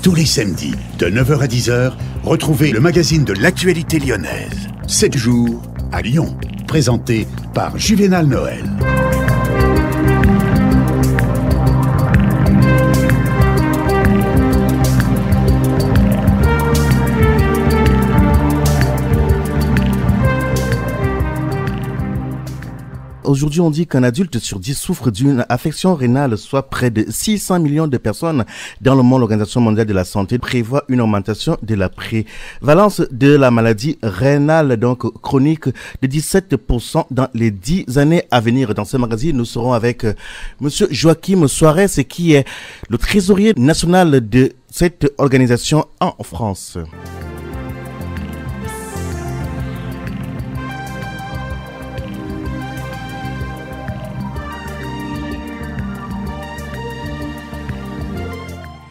Tous les samedis, de 9h à 10h, retrouvez le magazine de l'actualité lyonnaise. 7 jours à Lyon. Présenté par Juvénal Noël. Aujourd'hui, on dit qu'un adulte sur 10 souffre d'une affection rénale, soit près de 600 millions de personnes dans le monde. L'Organisation mondiale de la santé prévoit une augmentation de la prévalence de la maladie rénale, donc chronique, de 17% dans les 10 années à venir. Dans ce magazine, nous serons avec Monsieur Joachim Suarez, qui est le trésorier national de cette organisation en France.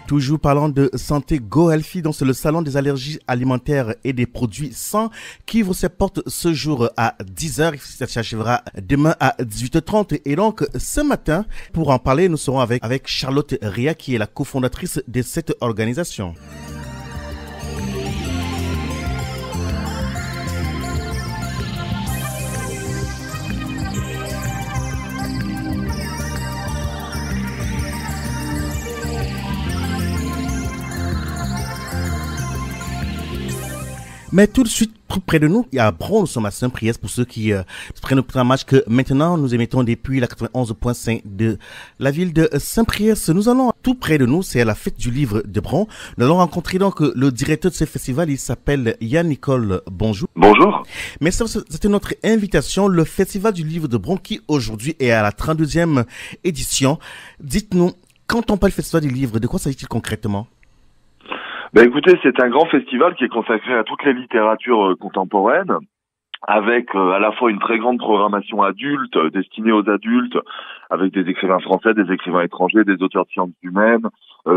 Toujours parlant de santé, GoHealthy, donc c'est le salon des allergies alimentaires et des produits sains qui vous porte ce jour à 10h. Ça s'achèvera demain à 18h30. Et donc, ce matin, pour en parler, nous serons avec Charlotte Ria, qui est la cofondatrice de cette organisation. Mais tout de suite, tout près de nous, il y a Bron, nous sommes à Saint-Priest pour ceux qui prennent le temps match que maintenant nous émettons depuis la 91.5 de la ville de Saint-Priest. Nous allons tout près de nous, c'est la fête du livre de Bron. Nous allons rencontrer donc le directeur de ce festival, il s'appelle Yann-Nicole. Bonjour. Bonjour. Mais c'était notre invitation, le festival du livre de Bron qui aujourd'hui est à la 32e édition. Dites-nous, quand on parle festival du livre, de quoi s'agit-il concrètement? Ben écoutez, c'est un grand festival qui est consacré à toutes les littératures contemporaines, avec à la fois une très grande programmation adulte, destinée aux adultes, avec des écrivains français, des écrivains étrangers, des auteurs de sciences humaines,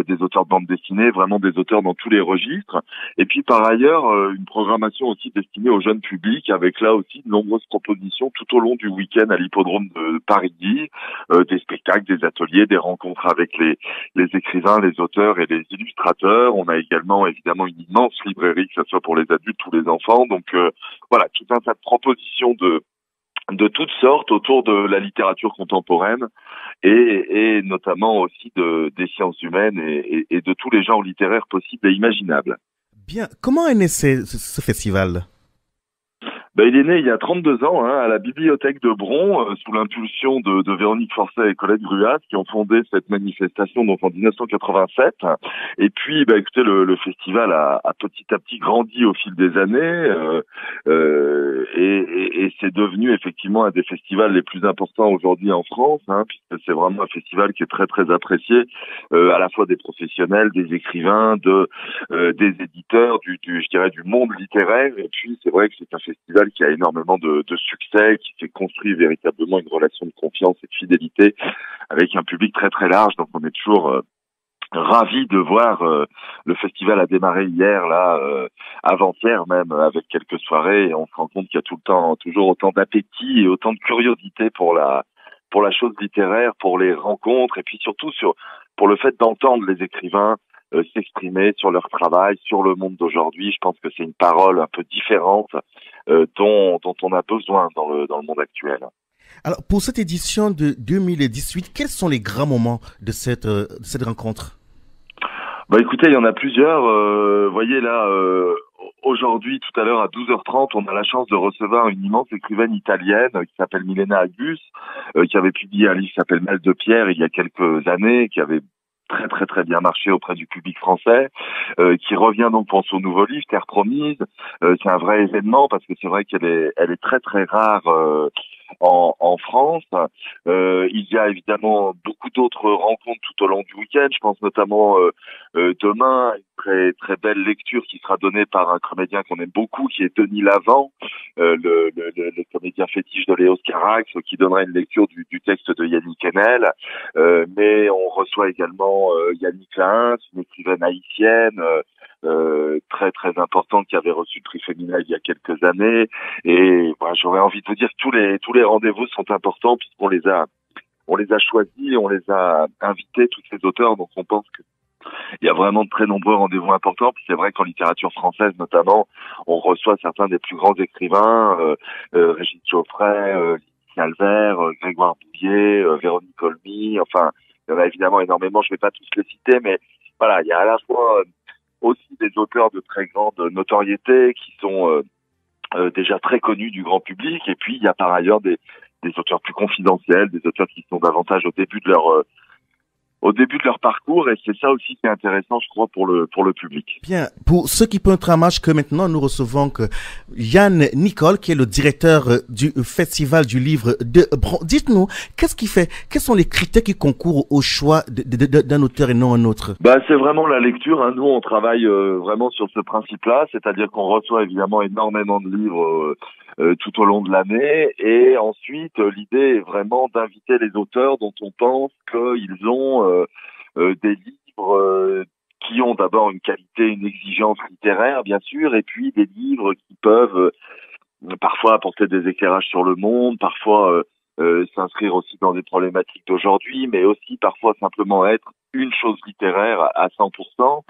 des auteurs de bande dessinée, vraiment des auteurs dans tous les registres. Et puis par ailleurs, une programmation aussi destinée au jeune public, avec là aussi de nombreuses propositions tout au long du week-end à l'hippodrome de Paris, des spectacles, des ateliers, des rencontres avec les écrivains, les auteurs et les illustrateurs. On a également évidemment une immense librairie, que ce soit pour les adultes ou les enfants. Donc voilà, tout un tas de propositions de toutes sortes autour de la littérature contemporaine et notamment aussi des sciences humaines et de tous les genres littéraires possibles et imaginables. Bien, comment est né ce festival ? Ben, il est né il y a 32 ans à la bibliothèque de Bron, sous l'impulsion de Véronique Forcet et Colette Gruat, qui ont fondé cette manifestation donc en 1987. Et puis, ben, écoutez, le festival a petit à petit grandi au fil des années, et c'est devenu effectivement un des festivals les plus importants aujourd'hui en France, puisque c'est vraiment un festival qui est très très apprécié, à la fois des professionnels, des écrivains, des éditeurs, je dirais du monde littéraire. Et puis, c'est vrai que c'est un festival qui a énormément de succès, qui s'est construit véritablement une relation de confiance et de fidélité avec un public très très large. Donc on est toujours ravis de voir. Le festival a démarré hier, avant-hier même, avec quelques soirées, et on se rend compte qu'il y a toujours autant d'appétit et autant de curiosité pour la chose littéraire, pour les rencontres, et puis surtout pour le fait d'entendre les écrivains s'exprimer sur leur travail, sur le monde d'aujourd'hui. Je pense que c'est une parole un peu différente dont on a besoin dans le monde actuel. Alors, pour cette édition de 2018, quels sont les grands moments de cette rencontre ? Bah écoutez, il y en a plusieurs. Voyez là, aujourd'hui, tout à l'heure à 12h30, on a la chance de recevoir une immense écrivaine italienne qui s'appelle Milena Agus, qui avait publié un livre qui s'appelle Mal de pierre il y a quelques années, qui avait très très très bien marché auprès du public français, qui revient donc pour son nouveau livre Terre promise. C'est un vrai événement parce que c'est vrai qu'elle est très très rare en France. Il y a évidemment beaucoup d'autres rencontres tout au long du week-end. Je pense notamment demain une très très belle lecture qui sera donnée par un comédien qu'on aime beaucoup, qui est Denis Lavant, le comédien fétiche de Léos Carax, qui donnera une lecture du texte de Yannick Enel. Mais on reçoit également Yannick Lahens, une écrivaine haïtienne très très importante qui avait reçu le prix féminin il y a quelques années. Et j'aurais envie de vous dire que tous les rendez-vous sont importants puisqu'on les a choisis, on les a invités, tous ces auteurs. Donc on pense qu'il il y a vraiment de très nombreux rendez-vous importants. Puis c'est vrai qu'en littérature française notamment, on reçoit certains des plus grands écrivains, Régis Geoffrey, Calvert, Grégoire Bouvier, Véronique Olmy, enfin, il y en a évidemment énormément, je vais pas tous les citer, mais voilà, il y a à la fois aussi des auteurs de très grande notoriété qui sont déjà très connus du grand public, et puis il y a par ailleurs des auteurs plus confidentiels, des auteurs qui sont davantage au début de leur parcours, et c'est ça aussi qui est intéressant, je crois, pour le public. Bien, pour ceux qui peuvent tramage que maintenant nous recevons que Yann Nicole, qui est le directeur du Festival du livre de Bron. Dites-nous, quels sont les critères qui concourent au choix d'un auteur et non un autre? C'est vraiment la lecture, hein. Nous, on travaille vraiment sur ce principe-là, c'est-à-dire qu'on reçoit évidemment énormément de livres tout au long de l'année, et ensuite l'idée est vraiment d'inviter les auteurs dont on pense qu'ils ont des livres qui ont d'abord une qualité, une exigence littéraire bien sûr, et puis des livres qui peuvent parfois apporter des éclairages sur le monde, parfois s'inscrire aussi dans des problématiques d'aujourd'hui, mais aussi parfois simplement être une chose littéraire à 100%.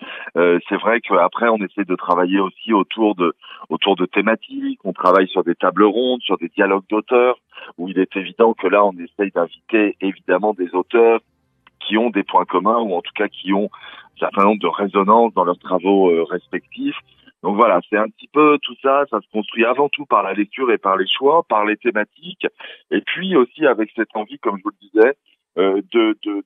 C'est vrai qu'après on essaie de travailler aussi autour de thématiques, on travaille sur des tables rondes, sur des dialogues d'auteurs, où il est évident que là on essaye d'inviter évidemment des auteurs qui ont des points communs, ou en tout cas qui ont un certain nombre de résonances dans leurs travaux respectifs. Donc voilà, c'est un petit peu tout ça, ça se construit avant tout par la lecture et par les choix, par les thématiques, et puis aussi avec cette envie, comme je vous le disais,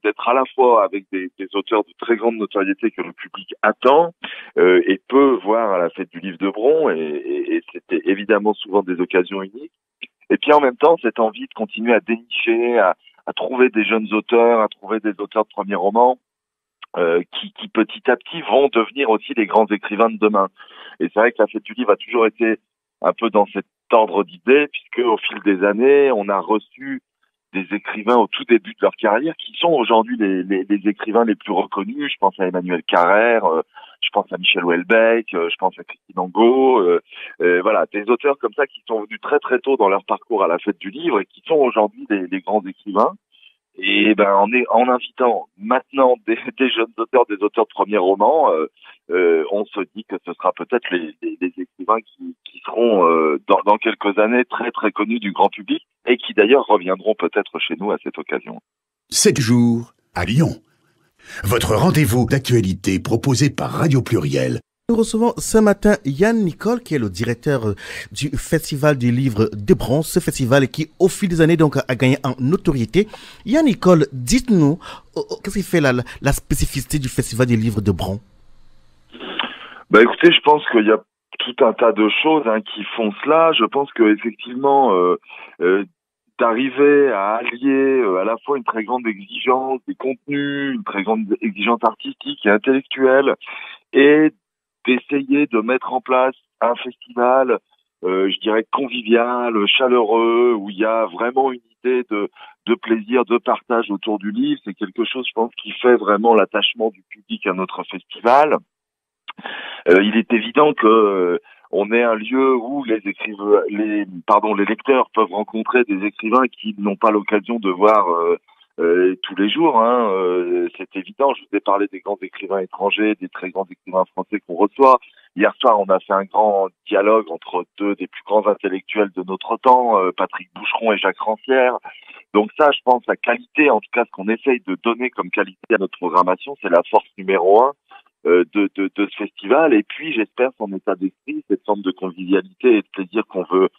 d'être à la fois avec des auteurs de très grande notoriété que le public attend et peut voir à la fête du livre de Bron, et c'était évidemment souvent des occasions uniques. Et puis en même temps, cette envie de continuer à dénicher, à trouver des jeunes auteurs, à trouver des auteurs de premiers romans qui petit à petit vont devenir aussi les grands écrivains de demain. Et c'est vrai que la fête du livre a toujours été un peu dans cet ordre d'idées, puisque au fil des années, on a reçu des écrivains au tout début de leur carrière qui sont aujourd'hui les écrivains les plus reconnus. Je pense à Emmanuel Carrère, je pense à Michel Houellebecq, je pense à Christine Angot, voilà, des auteurs comme ça qui sont venus très très tôt dans leur parcours à la fête du livre et qui sont aujourd'hui les grands écrivains. Et en invitant maintenant des jeunes auteurs, des auteurs de premiers romans, on se dit que ce sera peut-être les écrivains qui seront dans quelques années très très connus du grand public, et qui d'ailleurs reviendront peut-être chez nous à cette occasion. 7 jours à Lyon. Votre rendez-vous d'actualité proposé par Radio Pluriel. Nous recevons ce matin Yann Nicole, qui est le directeur du Festival du livre de Bron, ce festival qui, au fil des années, donc, a gagné en notoriété. Yann Nicole, dites-nous, qu'est-ce qui fait la spécificité du Festival du livre de Bron? Écoutez, je pense qu'il y a tout un tas de choses qui font cela. Je pense que effectivement, d'arriver à allier à la fois une très grande exigence des contenus, une très grande exigence artistique et intellectuelle, et d'essayer de mettre en place un festival, je dirais convivial, chaleureux, où il y a vraiment une idée de plaisir, de partage autour du livre. C'est quelque chose, je pense, qui fait vraiment l'attachement du public à notre festival. Il est évident que on est un lieu où les lecteurs peuvent rencontrer des écrivains qu'ils n'ont pas l'occasion de voir tous les jours. C'est évident. Je vous ai parlé des grands écrivains étrangers, des très grands écrivains français qu'on reçoit. Hier soir, on a fait un grand dialogue entre deux des plus grands intellectuels de notre temps, Patrick Boucheron et Jacques Rancière. Donc ça, je pense, la qualité, en tout cas, ce qu'on essaye de donner comme qualité à notre programmation, c'est la force numéro 1 de ce festival. Et puis, j'espère, son état d'esprit, cette forme de convivialité et de plaisir qu'on veut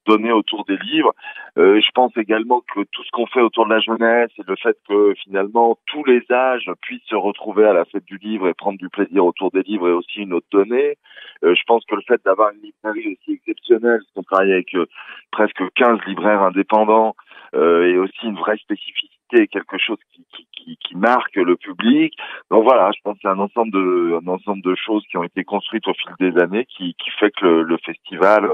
donner autour des livres. Je pense également que tout ce qu'on fait autour de la jeunesse et le fait que finalement tous les âges puissent se retrouver à la fête du livre et prendre du plaisir autour des livres est aussi une autre donnée. Je pense que le fait d'avoir une librairie aussi exceptionnelle, parce qu'on travaille avec presque 15 libraires indépendants, et aussi une vraie spécificité, quelque chose qui marque le public. Donc voilà, je pense que c'est un ensemble de choses qui ont été construites au fil des années qui fait que le festival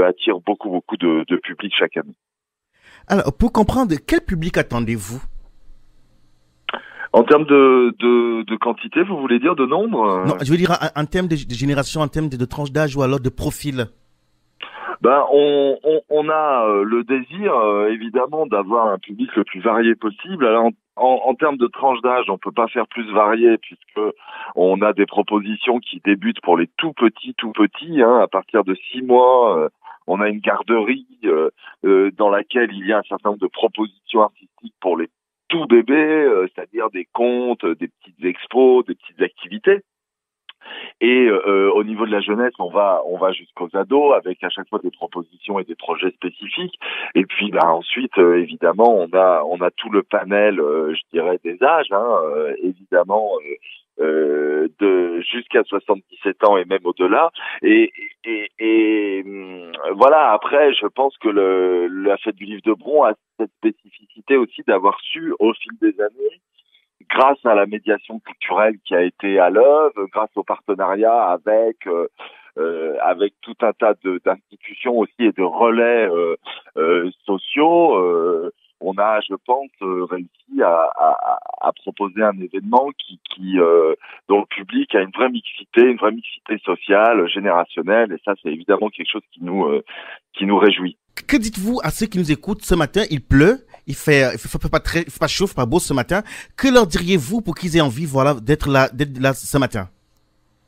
attire beaucoup de public chaque année. Alors, pour comprendre, quel public attendez-vous? En termes de quantité, vous voulez dire de nombre? Non, je veux dire en termes de génération, en termes de tranche d'âge ou alors de profil. On a le désir évidemment d'avoir un public le plus varié possible. Alors en termes de tranche d'âge, on peut pas faire plus varié puisque on a des propositions qui débutent pour les tout petits, hein, à partir de 6 mois. On a une garderie dans laquelle il y a un certain nombre de propositions artistiques pour les tout bébés, c'est-à-dire des contes, des petites expos, des petites activités. Et au niveau de la jeunesse, on va jusqu'aux ados avec à chaque fois des propositions et des projets spécifiques. Et puis ensuite, évidemment, on a tout le panel, je dirais, des âges, hein, évidemment. De jusqu'à 77 ans et même au-delà. Et voilà, après, je pense que la fête du livre de Bron a cette spécificité aussi d'avoir su, au fil des années, grâce à la médiation culturelle qui a été à l'œuvre, grâce au partenariat avec tout un tas d'institutions aussi et de relais sociaux, on a, je pense, réussi à proposer un événement dont le public a une vraie mixité sociale, générationnelle, et ça, c'est évidemment quelque chose qui nous réjouit. Que dites-vous à ceux qui nous écoutent ce matin? Il pleut, il fait pas chaud, pas beau ce matin. Que leur diriez-vous pour qu'ils aient envie, voilà, d'être là ce matin?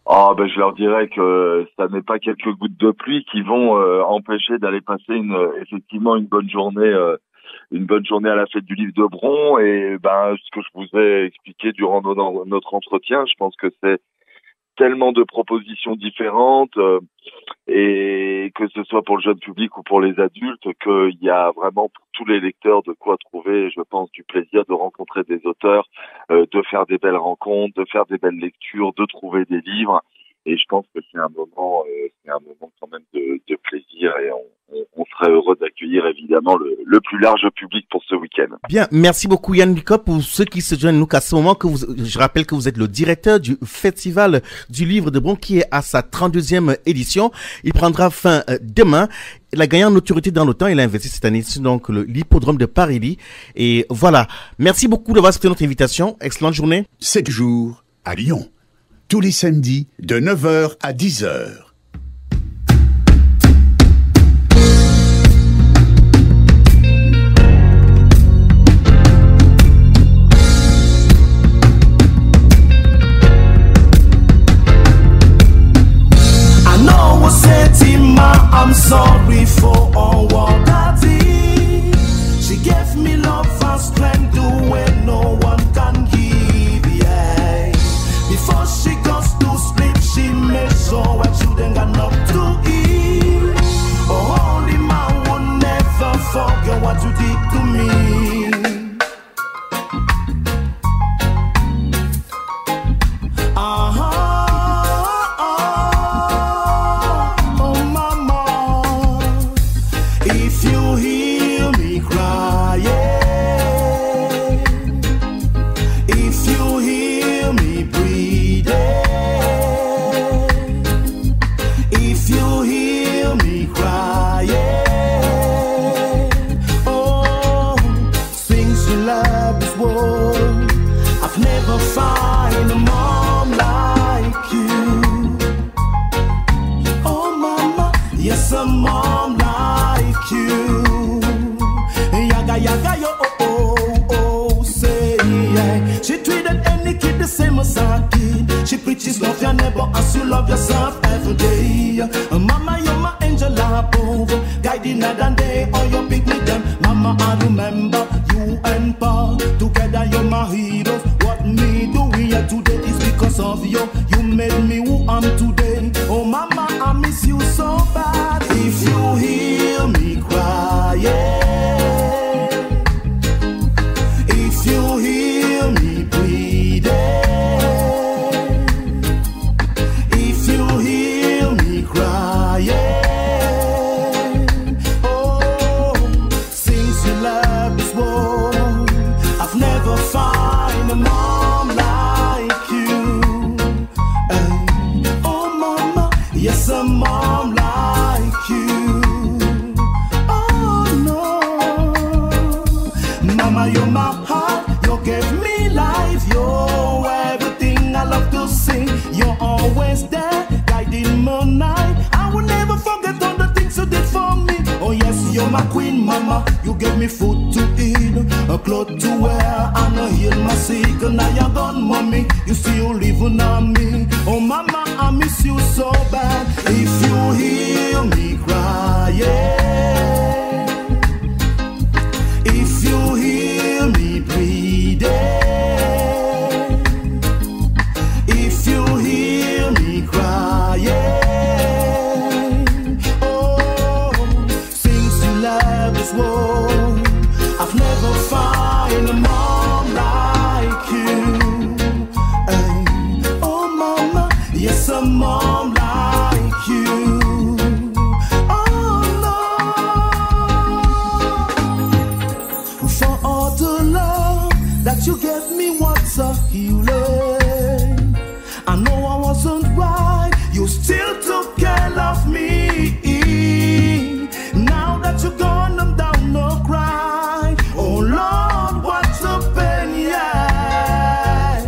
Je leur dirais que ça n'est pas quelques gouttes de pluie qui vont empêcher d'aller passer effectivement une bonne journée à la fête du livre de Bron. Et ce que je vous ai expliqué durant notre entretien, je pense que c'est tellement de propositions différentes, et que ce soit pour le jeune public ou pour les adultes, qu'il y a vraiment pour tous les lecteurs de quoi trouver, je pense, du plaisir de rencontrer des auteurs, de faire des belles rencontres, de faire des belles lectures, de trouver des livres. Et je pense que c'est un moment quand même de plaisir, et on serait heureux d'accueillir évidemment le plus large public pour ce week-end. Bien, merci beaucoup Yann Bicop. Pour ceux qui se joignent nous à ce moment, je rappelle que vous êtes le directeur du Festival du Livre de Bron qui est à sa 32e édition. Il prendra fin demain. Il a gagné en autorité dans le temps. Il a investi cette année donc l'hippodrome de Paris. Et voilà. Merci beaucoup d'avoir accepté notre invitation. Excellente journée. 7 jours à Lyon. Tous les samedis de 9h à 10h. I'm sorry for all what I did. She gave me love and strength the way no one can give, yeah. Before she goes to sleep, she made sure her children got enough to eat. A holy man will never forget what you did to me. She preaches love your neighbor as you love yourself every day. Mama, you're my angel above, guiding night and day. All your pick me them. Mama, I remember you and Pa. Together you're my heroes. What me doing here today is because of you. You made me who I'm today. Oh mama, I miss you so bad. If you hear me crying, if you hear me breathing, find a mom like you. Oh my queen, mama. You gave me food to eat, a cloth to wear, and a heal my sick. Now you're gone, mommy. You still living on me. Oh, mama, I miss you so bad. If you hear me crying, if you hear me bleeding, if you hear me crying, oh, since you left this world, I've never found a mom like you. Hey, oh, mama, yes, a mom like you. Oh, Lord, for all the love that you gave me, what's a healing? I know I wasn't right, you still took care of me. Now that you're gone, I'm down, no cry. Oh Lord, what's a pain, yeah.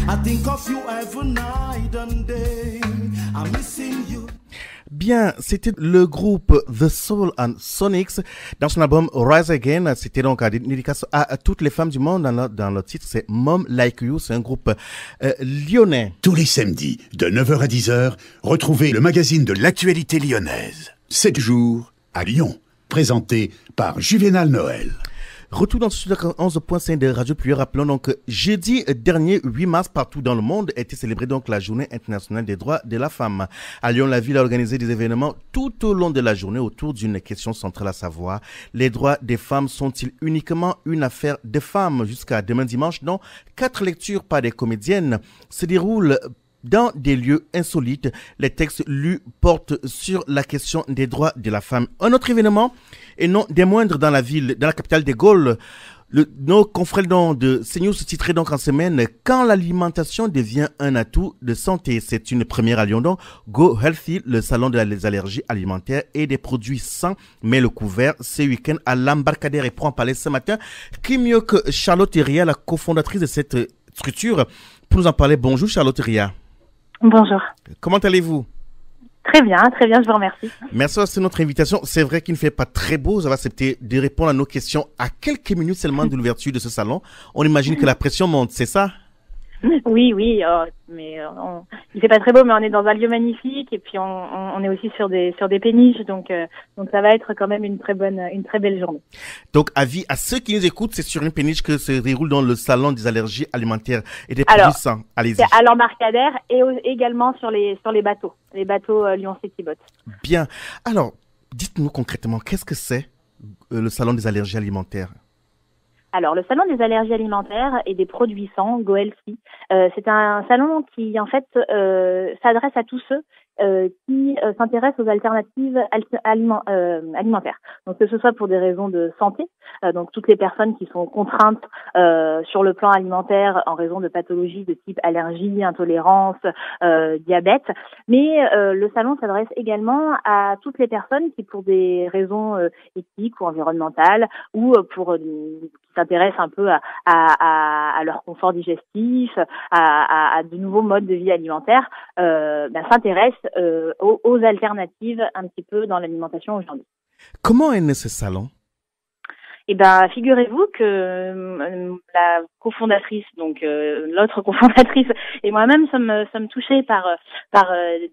I think of you every night and day. I'm missing you. Bien, c'était le groupe The Soul and Sonics dans son album Rise Again. C'était donc une dédicace à toutes les femmes du monde. Dans le titre, c'est Mom Like You. C'est un groupe lyonnais. Tous les samedis, de 9h à 10h, retrouvez le magazine de l'actualité lyonnaise. 7 jours à Lyon. Présenté par Juvénal Noël. Retour dans le studio 11.5 de Radio Pluie. Rappelons donc que jeudi dernier, 8 mars, partout dans le monde, était célébrée donc la Journée internationale des droits de la femme. À Lyon, la ville a organisé des événements tout au long de la journée autour d'une question centrale, à savoir: les droits des femmes sont-ils uniquement une affaire de femmes? Jusqu'à demain dimanche, dont 4 lectures par des comédiennes se déroulent dans des lieux insolites. Les textes lus portent sur la question des droits de la femme. Un autre événement, et non des moindres, dans la capitale des Gaules, nos confrères de CNews se titraient donc en semaine « Quand l'alimentation devient un atout de santé ». C'est une première à Lyon, donc Go Healthy, le salon des allergies alimentaires et des produits sains, met le couvert ce week-end à l'Embarcadère. Et pour en parler ce matin, qui mieux que Charlotte Ria, la cofondatrice de cette structure, pour nous en parler. Bonjour Charlotte Ria. Bonjour. Comment allez-vous? Très bien, je vous remercie. Merci pour notre invitation. C'est vrai qu'il ne fait pas très beau. Vous avez accepté de répondre à nos questions à quelques minutes seulement de l'ouverture de ce salon. On imagine que la pression monte, c'est ça? Oui, mais il fait pas très beau, mais on est dans un lieu magnifique et puis on est aussi sur des péniches, donc ça va être quand même une très belle journée. Donc avis à ceux qui nous écoutent, c'est sur une péniche que se déroule dans le salon des allergies alimentaires et des produits sains. Allez-y. C'est à l'Embarcadère et également sur les bateaux Lyon City Boat. Bien. Alors, dites-nous concrètement, qu'est-ce que c'est le salon des allergies alimentaires? Alors, le salon des allergies alimentaires et des produits sains, Go Healthy, c'est un salon qui, en fait, s'adresse à tous ceux qui s'intéressent aux alternatives alimentaires. Donc, que ce soit pour des raisons de santé, donc toutes les personnes qui sont contraintes sur le plan alimentaire en raison de pathologies de type allergie, intolérance, diabète, mais le salon s'adresse également à toutes les personnes qui, pour des raisons éthiques ou environnementales, ou pour qui s'intéressent un peu à leur confort digestif, à de nouveaux modes de vie alimentaires, s'intéressent aux alternatives un petit peu dans l'alimentation aujourd'hui. Comment est né ce salon? Eh ben, figurez-vous que la cofondatrice, donc l'autre cofondatrice et moi-même sommes touchés par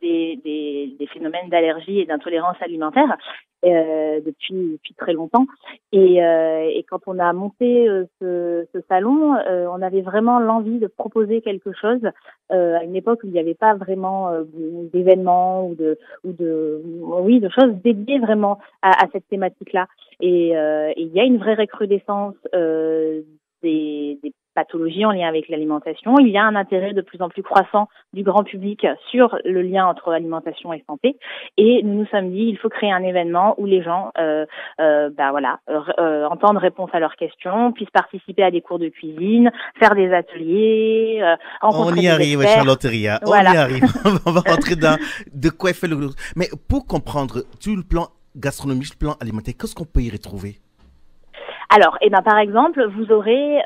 des phénomènes d'allergie et d'intolérance alimentaire depuis très longtemps. Et quand on a monté ce salon, on avait vraiment l'envie de proposer quelque chose à une époque où il n'y avait pas vraiment d'événements ou de choses dédiées vraiment à cette thématique-là. Et il y a une vraie recrudescence des pathologies en lien avec l'alimentation. Il y a un intérêt de plus en plus croissant du grand public sur le lien entre alimentation et santé. Et nous nous sommes dit, il faut créer un événement où les gens entendent réponse à leurs questions, puissent participer à des cours de cuisine, faire des ateliers, rencontrer des experts. On y arrive, Charlotte Ria. Voilà. On y arrive. On va rentrer dans de quoi fait le... Mais pour comprendre tout le plan gastronomique, le plan alimentaire, qu'est-ce qu'on peut y retrouver? Alors, par exemple, vous aurez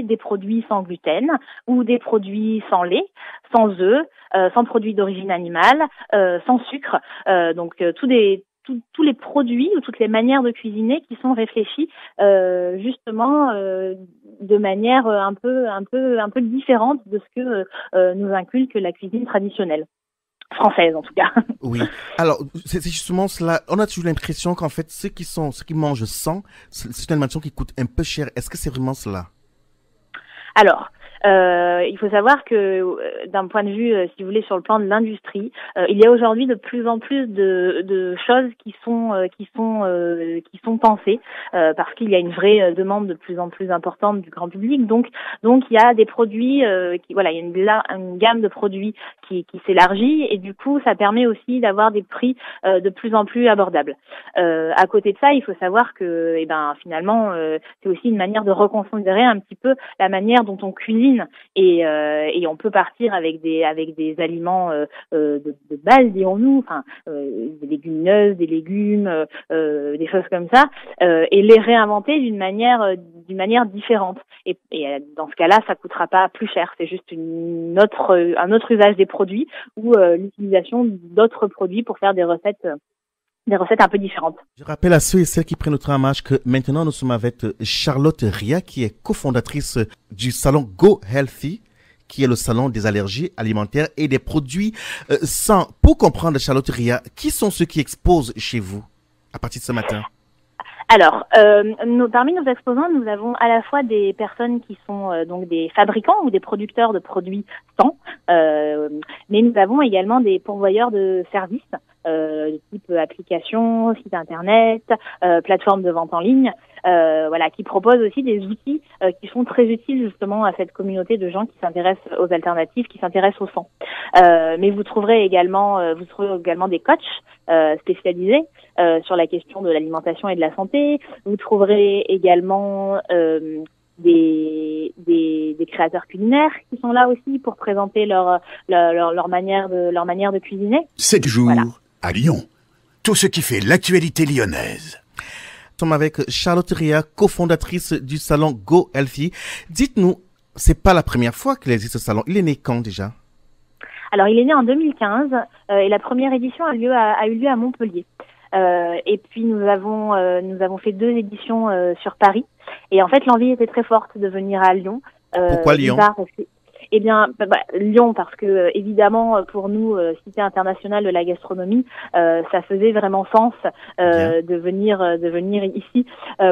des produits sans gluten ou des produits sans lait, sans œufs, sans produits d'origine animale, sans sucre. Donc tous tous les produits ou toutes les manières de cuisiner qui sont réfléchis justement de manière un peu différente de ce que nous inculque la cuisine traditionnelle. Française en tout cas. Oui. Alors c'est justement cela. On a toujours l'impression qu'en fait ceux qui mangent sans, c'est une alimentation qui coûte un peu cher. Est-ce que c'est vraiment cela? Alors, il faut savoir que d'un point de vue, si vous voulez, sur le plan de l'industrie, il y a aujourd'hui de plus en plus de choses qui sont pensées parce qu'il y a une vraie demande de plus en plus importante du grand public. Donc il y a des produits il y a une gamme de produits qui s'élargit et du coup ça permet aussi d'avoir des prix de plus en plus abordables. À côté de ça, il faut savoir que finalement c'est aussi une manière de reconsidérer un petit peu la manière dont on cuisine et on peut partir avec des aliments de base, dirons-nous, des légumineuses, des légumes, des choses comme ça, et les réinventer d'une manière différente. Et dans ce cas-là, ça coûtera pas plus cher. C'est juste un autre usage des produits ou l'utilisation d'autres produits pour faire des recettes un peu différentes. Je rappelle à ceux et celles qui prennent notre image que maintenant nous sommes avec Charlotte Ria, qui est cofondatrice du salon Go Healthy, qui est le salon des allergies alimentaires et des produits sains. Pour comprendre, Charlotte Ria, qui sont ceux qui exposent chez vous à partir de ce matin? Alors, parmi nos exposants, nous avons à la fois des personnes qui sont donc des fabricants ou des producteurs de produits sans, mais nous avons également des pourvoyeurs de services de type application, site internet, plateforme de vente en ligne, qui proposent aussi des outils qui sont très utiles justement à cette communauté de gens qui s'intéressent aux alternatives, qui s'intéressent au sang. Mais vous trouverez également des coachs spécialisés sur la question de l'alimentation et de la santé. Vous trouverez également des créateurs culinaires qui sont là aussi pour présenter leur manière de cuisiner. 7 jours à Lyon. Tout ce qui fait l'actualité lyonnaise. Nous sommes avec Charlotte Ria, cofondatrice du salon Go Healthy. Dites-nous, c'est pas la première fois qu'il existe ce salon. Il est né quand déjà? Alors, il est né en 2015 et la première édition a eu lieu à Montpellier. Et puis nous avons fait 2 éditions sur Paris. Et en fait, l'envie était très forte de venir à Lyon. Pourquoi Lyon? Lyon, parce que évidemment pour nous, cité internationale de la gastronomie, ça faisait vraiment sens de venir ici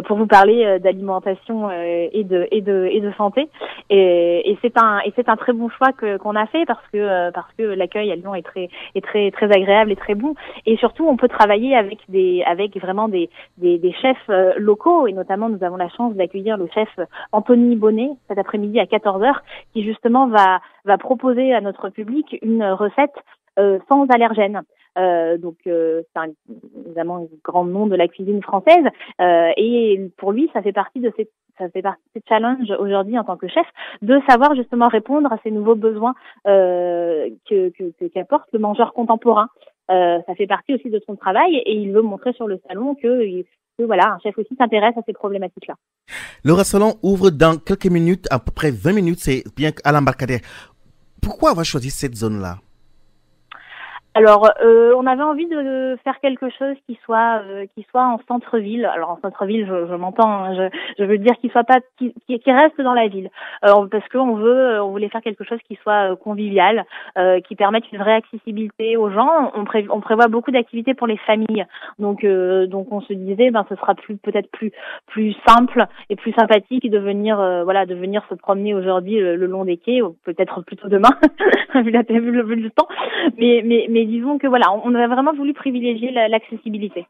pour vous parler d'alimentation et de santé. Et c'est un très bon choix qu'on a fait parce que l'accueil à Lyon est très agréable et très bon. Et surtout, on peut travailler avec vraiment des chefs locaux, et notamment nous avons la chance d'accueillir le chef Anthony Bonnet cet après-midi à 14h, qui justement va proposer à notre public une recette sans allergènes. C'est évidemment un grand nom de la cuisine française, et pour lui, ça fait partie de ces challenges aujourd'hui en tant que chef, de savoir justement répondre à ces nouveaux besoins qu'apporte le mangeur contemporain. Ça fait partie aussi de son travail, et il veut montrer sur le salon que un chef aussi s'intéresse à ces problématiques-là. Le restaurant ouvre dans quelques minutes, à peu près 20 minutes, c'est bien à l'embarcadère. Pourquoi avoir choisi cette zone-là? Alors, on avait envie de faire quelque chose qui soit en centre-ville. Alors en centre-ville, je m'entends, hein, je veux dire qui reste dans la ville, parce qu'on voulait faire quelque chose qui soit convivial, qui permette une vraie accessibilité aux gens. On prévoit beaucoup d'activités pour les familles, donc on se disait, ce sera peut-être plus simple et plus sympathique de venir se promener aujourd'hui le long des quais, ou peut-être plutôt demain, vu le temps, mais disons que on a vraiment voulu privilégier l'accessibilité.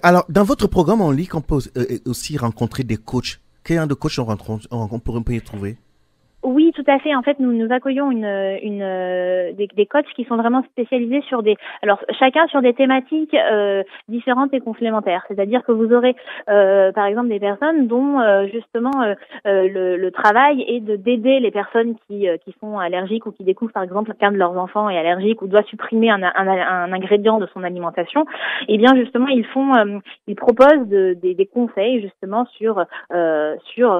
Alors, dans votre programme en ligne, on peut aussi rencontrer des coachs. Quel genre de coach on peut y trouver? Oui, tout à fait. En fait, nous accueillons des coachs qui sont vraiment spécialisés sur chacun sur des thématiques différentes et complémentaires. C'est-à-dire que vous aurez, par exemple, des personnes dont justement le travail est d'aider les personnes qui sont allergiques ou qui découvrent, par exemple, qu'un de leurs enfants est allergique ou doit supprimer un ingrédient de son alimentation. Et bien justement, ils proposent des conseils justement sur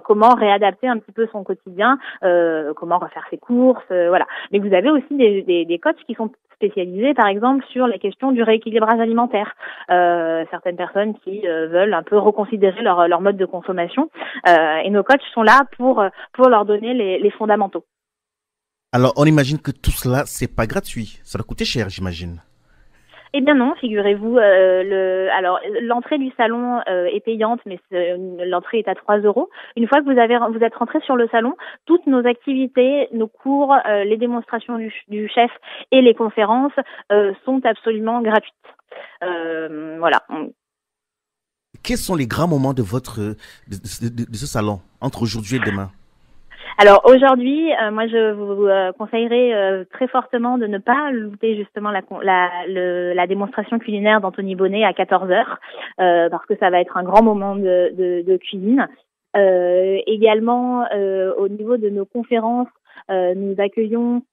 comment réadapter un petit peu son quotidien. comment refaire ses courses, voilà. Mais vous avez aussi des coachs qui sont spécialisés, par exemple, sur les questions du rééquilibrage alimentaire. Certaines personnes qui veulent un peu reconsidérer leur mode de consommation, et nos coachs sont là pour leur donner les fondamentaux. Alors, on imagine que tout cela, c'est pas gratuit. Ça doit coûter cher, j'imagine. Eh bien non, figurez-vous, l'entrée du salon est payante, mais l'entrée est à 3 €. Une fois que vous êtes rentré sur le salon, toutes nos activités, nos cours, les démonstrations du chef et les conférences sont absolument gratuites. Voilà. Quels sont les grands moments de ce salon, entre aujourd'hui et demain? Alors aujourd'hui, moi je vous conseillerais très fortement de ne pas louper justement la démonstration culinaire d'Anthony Bonnet à 14h, parce que ça va être un grand moment de cuisine. Également, au niveau de nos conférences, nous accueillons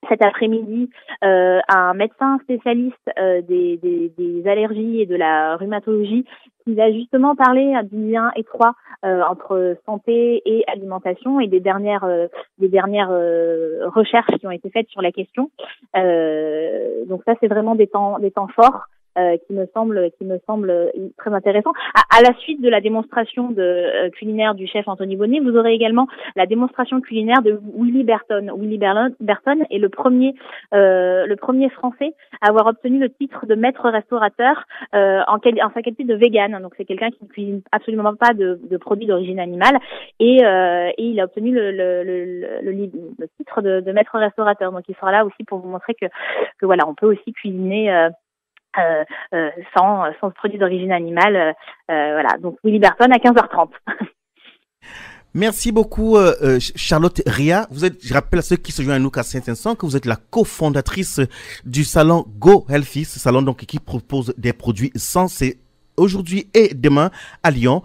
cet après-midi un médecin spécialiste des allergies et de la rhumatologie qui va justement parler du lien étroit entre santé et alimentation et des dernières recherches qui ont été faites sur la question. Donc ça, c'est vraiment des temps forts qui me semblent très intéressants. À la suite de la démonstration culinaire du chef Anthony Bonnet, vous aurez également la démonstration culinaire de Willy Berton. Willy Berton est le premier Français à avoir obtenu le titre de maître restaurateur en sa qualité de vegan. Donc c'est quelqu'un qui ne cuisine absolument pas de produits d'origine animale et il a obtenu le titre de maître restaurateur. Donc il sera là aussi pour vous montrer que voilà, on peut aussi cuisiner sans produits d'origine animale. Voilà, donc Willy Berton à 15h30. Merci beaucoup, Charlotte Ria. Je rappelle à ceux qui se joignent à nous qu'à cet instant que vous êtes la cofondatrice du salon Go Healthy, ce salon donc qui propose des produits sains. C'est aujourd'hui et demain à Lyon.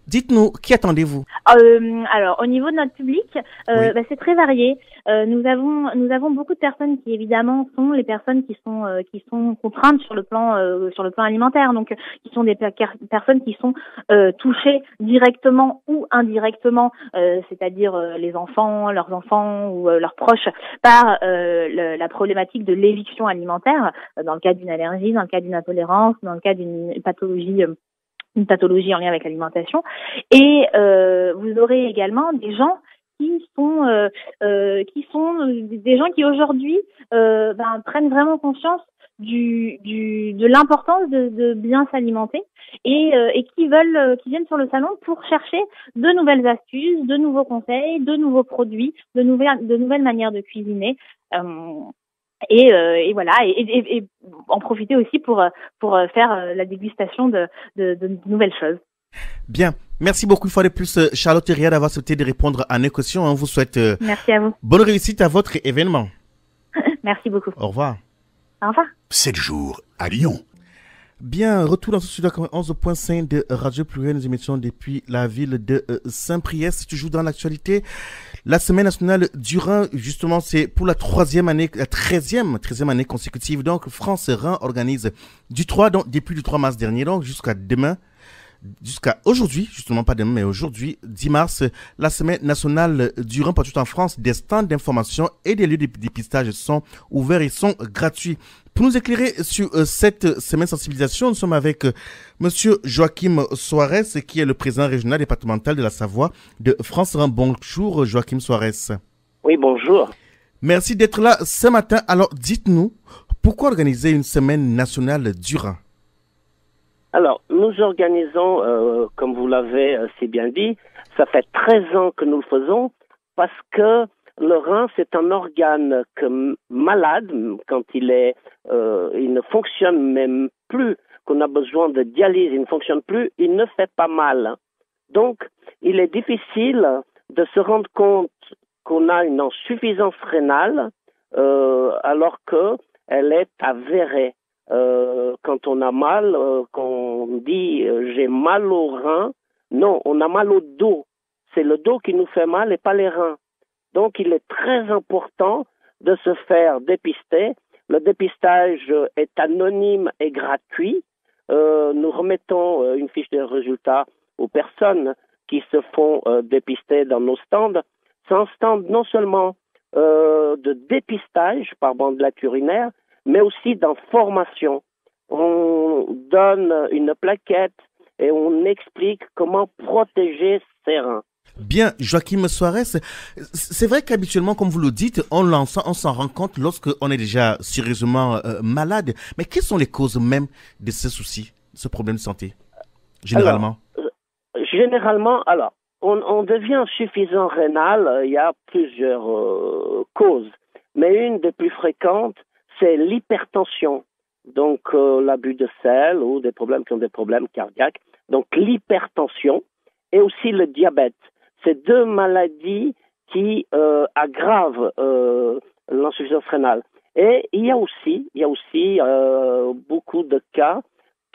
Dites-nous, qui attendez-vous? Alors, au niveau de notre public, Oui. c'est très varié. Nous avons beaucoup de personnes qui évidemment sont les personnes qui sont contraintes sur le plan alimentaire, donc qui sont des personnes qui sont touchées directement ou indirectement, c'est-à-dire les enfants, leurs enfants ou leurs proches par la problématique de l'éviction alimentaire dans le cas d'une allergie, dans le cas d'une intolérance, dans le cas d'une pathologie en lien avec l'alimentation. Et vous aurez également des gens qui sont des gens qui aujourd'hui prennent vraiment conscience de l'importance de bien s'alimenter et qui viennent sur le salon pour chercher de nouvelles astuces, de nouveaux conseils, de nouveaux produits, de nouvelles manières de cuisiner. Et voilà, et en profiter aussi pour faire la dégustation de nouvelles choses. Bien. Merci beaucoup une fois de plus, Charlotte Ria, d'avoir accepté de répondre à nos questions. On vous souhaite Merci à vous. bonne réussite à votre événement. Merci beaucoup. Au revoir. Au revoir. 7 jours à Lyon. Bien, retour dans ce studio 11.5 de Radio Pluriel, nous émissions depuis la ville de Saint-Priest. C'est toujours dans l'actualité. La semaine nationale du Rhin, justement, c'est pour la 13e année consécutive. Donc, France Rhin organise depuis le 3 mars dernier, donc jusqu'à aujourd'hui, justement pas demain, mais aujourd'hui, 10 mars, la semaine nationale du Rhin partout en France. Des stands d'information et des lieux de dépistage sont ouverts et sont gratuits. Pour nous éclairer sur cette semaine sensibilisation, nous sommes avec Monsieur Joachim Soares, qui est le président régional départemental de la Savoie de France Rhin. Bonjour Joachim Soares. Oui, bonjour. Merci d'être là ce matin. Alors dites-nous, pourquoi organiser une semaine nationale du Rhin? Alors, nous organisons, comme vous l'avez si bien dit, ça fait 13 ans que nous le faisons parce que le rein, c'est un organe malade quand il ne fonctionne même plus, qu'on a besoin de dialyse, il ne fonctionne plus, il ne fait pas mal. Donc, il est difficile de se rendre compte qu'on a une insuffisance rénale alors qu'elle est avérée. Quand on a mal, qu'on dit j'ai mal au rein, non, on a mal au dos. C'est le dos qui nous fait mal et pas les reins. Donc il est très important de se faire dépister. Le dépistage est anonyme et gratuit. Nous remettons une fiche de résultats aux personnes qui se font dépister dans nos stands. C'est un stand non seulement de dépistage par bandelette urinaire, mais aussi d'information. On donne une plaquette et on explique comment protéger ses reins. Bien, Joachim Suarez, c'est vrai qu'habituellement, comme vous le dites, on s'en rend compte lorsqu'on est déjà sérieusement malade. Mais quelles sont les causes même de ce souci, ce problème de santé, généralement? Alors, on devient insuffisant rénal, il y a plusieurs causes. Mais une des plus fréquentes, c'est l'hypertension. Donc, l'abus de sel ou des problèmes qui ont des problèmes cardiaques. Donc, l'hypertension et aussi le diabète. C'est deux maladies qui aggravent l'insuffisance rénale. Et il y a aussi beaucoup de cas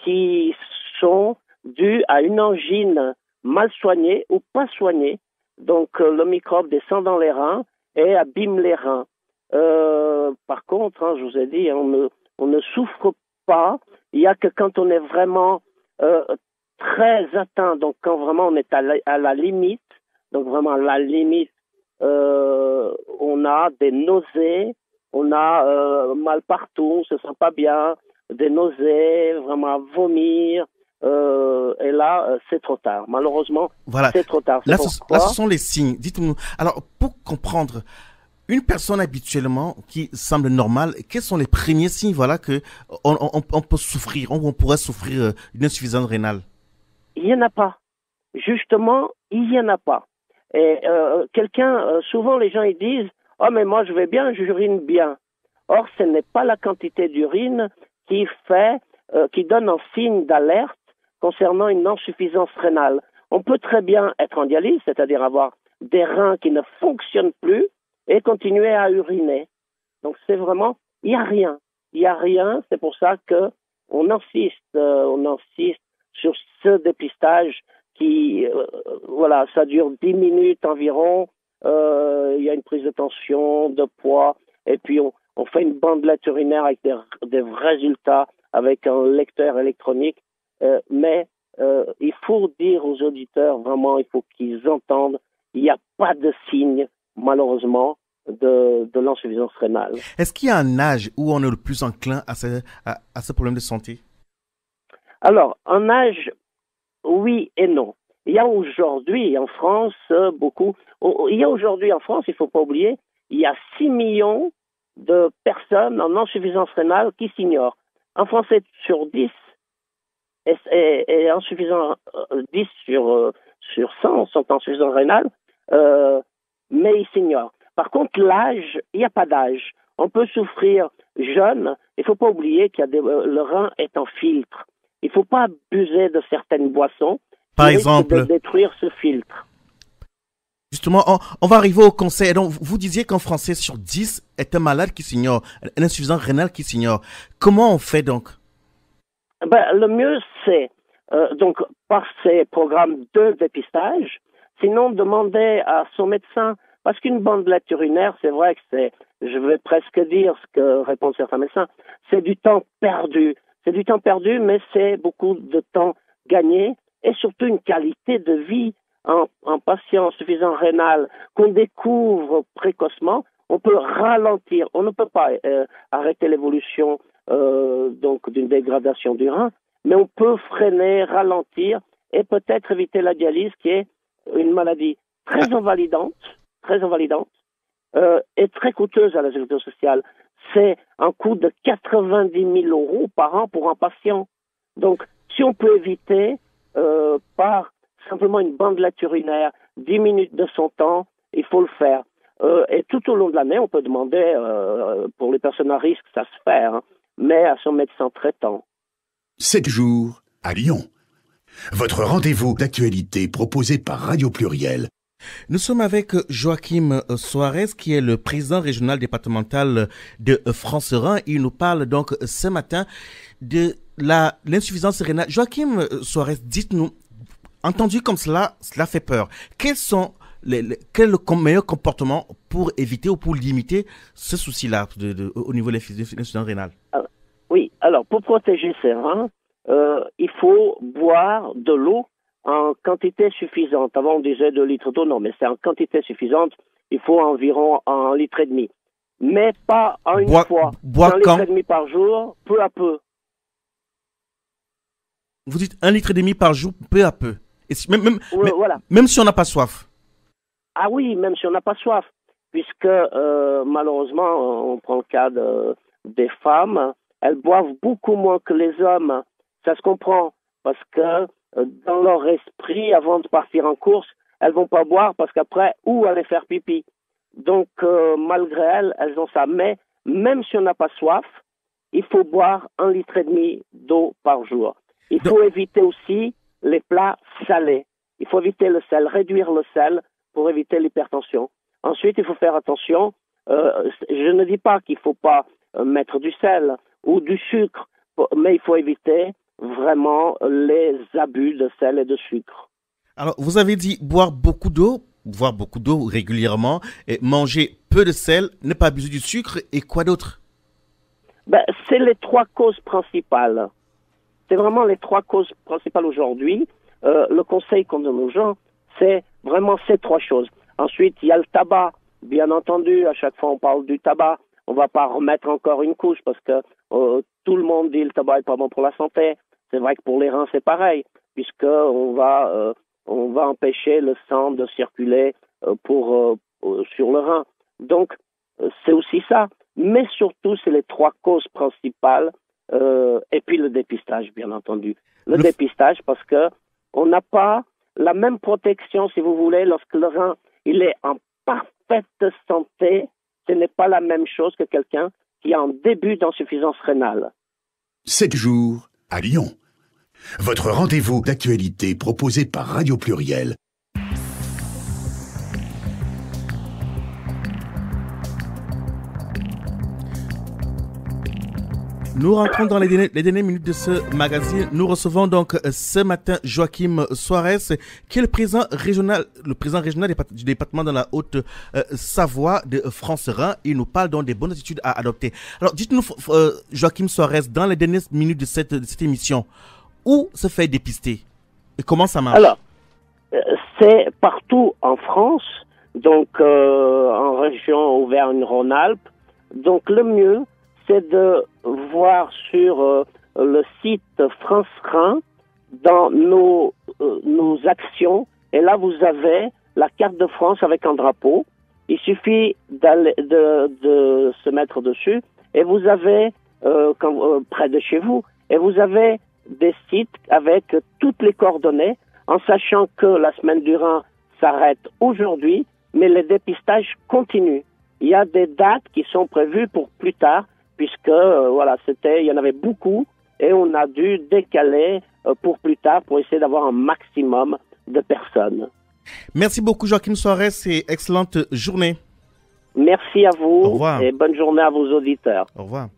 qui sont dus à une angine mal soignée ou pas soignée. Donc, le microbe descend dans les reins et abîme les reins. Par contre, je vous ai dit, on ne souffre pas. Il n'y a que quand on est vraiment très atteint, donc quand vraiment on est à la limite, donc vraiment à la limite, on a des nausées, on a mal partout, on ne se sent pas bien, des nausées, vraiment à vomir, et là, c'est trop tard. Malheureusement, c'est trop tard. Là, ce sont les signes. Dites-nous, alors, pour comprendre, une personne habituellement qui semble normale, quels sont les premiers signes, que on peut souffrir, on pourrait souffrir d'une insuffisance rénale? Il n'y en a pas. Justement, il n'y en a pas. Et souvent les gens ils disent « Oh mais moi je vais bien, j'urine bien ». Or, ce n'est pas la quantité d'urine qui donne un signe d'alerte concernant une insuffisance rénale. On peut très bien être en dialyse, c'est-à-dire avoir des reins qui ne fonctionnent plus et continuer à uriner. Donc c'est vraiment, il n'y a rien, c'est pour ça que on insiste sur ce dépistage qui, ça dure 10 minutes environ, il y a une prise de tension, de poids, et puis on fait une bandelette urinaire avec des résultats, avec un lecteur électronique, mais il faut dire aux auditeurs, vraiment, il faut qu'ils entendent, il n'y a pas de signe, malheureusement, de l'insuffisance rénale. Est-ce qu'il y a un âge où on est le plus enclin à ce problème de santé? Alors, un âge, oui et non. Il y a aujourd'hui en France il ne faut pas oublier, il y a 6 millions de personnes en insuffisance rénale qui s'ignorent. Un Français sur 10 est insuffisant, 10 sur 100 sont insuffisants rénales, mais ils s'ignorent. Par contre, l'âge, il n'y a pas d'âge. On peut souffrir jeune. Il ne faut pas oublier qu'il y a le rein est en filtre. Il ne faut pas abuser de certaines boissons. Par exemple, de détruire ce filtre. Justement, on va arriver au conseil. Donc, vous disiez qu'un Français sur 10 est un malade qui s'ignore, un insuffisant rénal qui s'ignore. Comment on fait donc? Le mieux, c'est par ces programmes de dépistage, sinon demander à son médecin, parce qu'une bandelette urinaire, c'est vrai que je vais presque dire ce que répondent certains médecins, c'est du temps perdu. C'est du temps perdu, mais c'est beaucoup de temps gagné et surtout une qualité de vie en patient insuffisant rénal qu'on découvre précocement. On peut ralentir, on ne peut pas arrêter l'évolution d'une dégradation du rein, mais on peut freiner, ralentir et peut-être éviter la dialyse qui est une maladie très invalidante et très coûteuse à la sécurité sociale. C'est un coût de 90 000 € par an pour un patient. Donc, si on peut éviter par simplement une bandelette urinaire 10 minutes de son temps, il faut le faire. Et tout au long de l'année, on peut demander, pour les personnes à risque, ça se fait, mais à son médecin traitant. 7 jours à Lyon. Votre rendez-vous d'actualité proposé par Radio Pluriel. Nous sommes avec Joachim Suarez, qui est le président régional départemental de France Rhin. Il nous parle donc ce matin de l'insuffisance rénale. Joachim Suarez, dites-nous, entendu comme cela fait peur. Quel est le meilleur comportement pour éviter ou pour limiter ce souci-là au niveau de l'insuffisance rénale? Oui, alors pour protéger ses reins, il faut boire de l'eau en quantité suffisante. Avant, on disait 2 litres d'eau. Non, mais c'est en quantité suffisante. il faut environ 1,5 litre. Mais pas en une fois. Boire 1,5 litre par jour, peu à peu. Vous dites 1,5 litre par jour, peu à peu. Et Voilà. Même si on n'a pas soif. Ah oui, même si on n'a pas soif. Puisque malheureusement, on prend le cas des femmes, elles boivent beaucoup moins que les hommes. Ça se comprend. Parce que dans leur esprit, avant de partir en course, elles vont pas boire parce qu'après, où aller faire pipi. Donc, malgré elles ont ça. Mais même si on n'a pas soif, il faut boire 1,5 litre d'eau par jour. Il faut éviter aussi les plats salés. Il faut éviter le sel, réduire le sel pour éviter l'hypertension. Ensuite, il faut faire attention. Je ne dis pas qu'il ne faut pas mettre du sel ou du sucre, mais il faut éviter vraiment les abus de sel et de sucre. Alors, vous avez dit boire beaucoup d'eau régulièrement, et manger peu de sel, ne pas abuser du sucre, et quoi d'autre? C'est les 3 causes principales. C'est vraiment les 3 causes principales aujourd'hui. Le conseil qu'on donne aux gens, c'est vraiment ces 3 choses. Ensuite, il y a le tabac. Bien entendu, à chaque fois on parle du tabac. On ne va pas remettre encore une couche parce que tout le monde dit le tabac n'est pas bon pour la santé. C'est vrai que pour les reins, c'est pareil, puisqu'on va empêcher le sang de circuler sur le rein. Donc, c'est aussi ça. Mais surtout, c'est les 3 causes principales. Et puis le dépistage, bien entendu. Le dépistage, parce que on n'a pas la même protection, si vous voulez, lorsque le rein il est en parfaite santé. Ce n'est pas la même chose que quelqu'un qui est en début d'insuffisance rénale. 7 jours à Lyon. Votre rendez-vous d'actualité proposé par Radio Pluriel. Nous rentrons dans les dernières minutes de ce magazine. Nous recevons donc ce matin Joachim Soares, qui est le président régional du département dans la Haute-Savoie de France-Rhin. Il nous parle donc des bonnes attitudes à adopter. Alors, dites-nous, Joachim Soares, dans les dernières minutes de cette émission, où se fait dépister et comment ça marche? Alors, c'est partout en France, donc en région Auvergne-Rhône-Alpes. Donc, le mieux, c'est de voir sur le site France-Rhin dans nos actions. Et là, vous avez la carte de France avec un drapeau. Il suffit de se mettre dessus. Et vous avez, près de chez vous, et vous avez des sites avec toutes les coordonnées, en sachant que la semaine du Rhin s'arrête aujourd'hui, mais les dépistages continuent. Il y a des dates qui sont prévues pour plus tard, puisque il y en avait beaucoup et on a dû décaler pour plus tard pour essayer d'avoir un maximum de personnes. Merci beaucoup Joachim Soares et excellente journée. Merci à vous. Au revoir. Et bonne journée à vos auditeurs. Au revoir.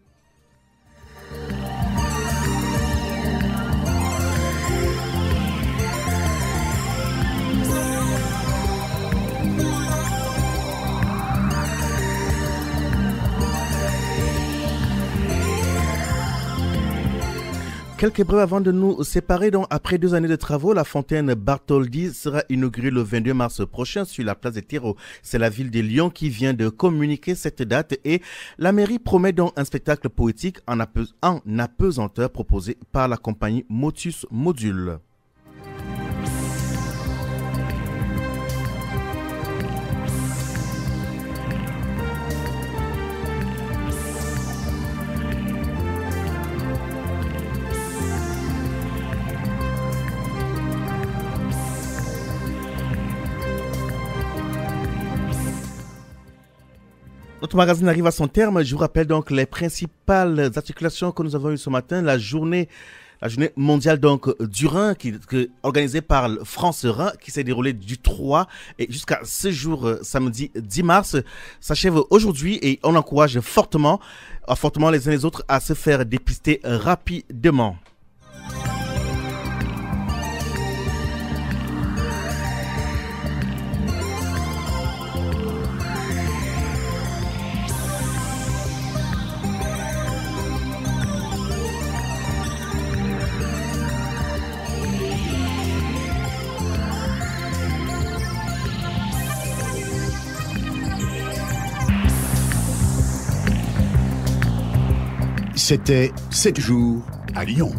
Quelques brèves avant de nous séparer. Donc, après 2 années de travaux, la fontaine Bartholdi sera inaugurée le 22 mars prochain sur la place des Terreaux. C'est la ville de Lyon qui vient de communiquer cette date et la mairie promet donc un spectacle poétique en apesanteur proposé par la compagnie Motus Module. Notre magazine arrive à son terme. Je vous rappelle donc les principales articulations que nous avons eues ce matin. La journée mondiale donc du Rhin, qui est organisée par France-Rhin, qui s'est déroulée du 3 et jusqu'à ce jour, samedi 10 mars, s'achève aujourd'hui et on encourage fortement les uns les autres à se faire dépister rapidement. C'était 7 jours à Lyon.